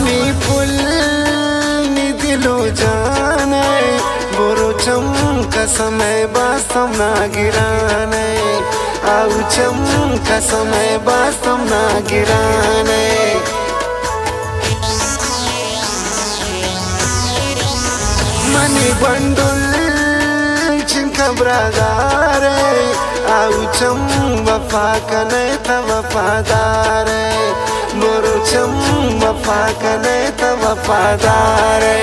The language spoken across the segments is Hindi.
मनी पुल नि दिलो जाने बोरो चम कसमय वास्तव ना गिराने आउ चम कसमय वास्तव ना गिराने मनी बंडुल चिंकब्रादारे आउ चम वफा कने त वफादारे मोरो चम वफा कने त वफादारे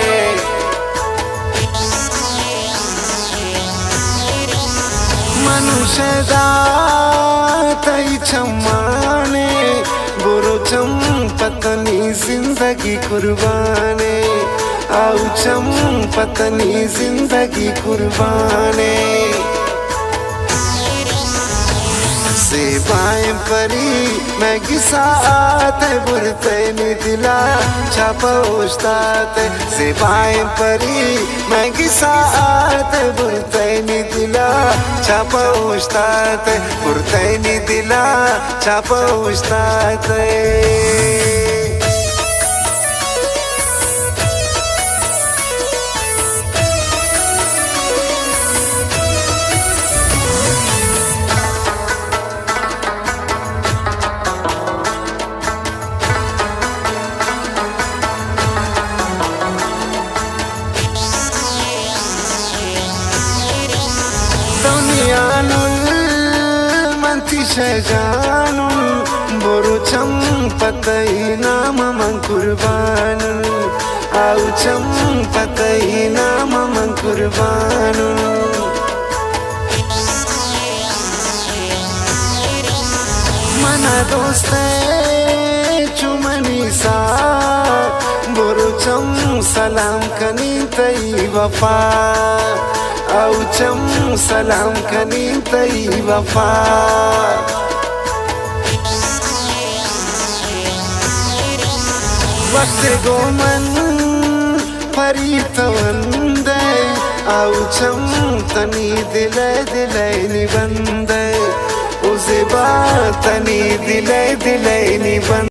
मनुष्य दातई चम्माने बुरो चम पतनी जिंदगी कुर्बाने आउ चम पतनी जिंदगी कुर्बाने सेवाएं परी मैं गिसात बुरते नि दिला छापोस्तात सेवाएं परी मैं गिसात बुरते नि दिला छापोस्तात बुरते नि दिला छापोस्तात मंती शजानुल बोरो चम पतई नाम मन कुर्बानुल आउ चम पतई नाम मन कुर्बानुल मना दोस्ते चुमनी सा बोरो चम सलाम कनी तई वफा आउ चम सलाम कनी तई वफा वक्त गोमन परी तवंदे आउ चम तनी दिले दिले निबंदे उसे बात तनी दिले दिले निबंदे।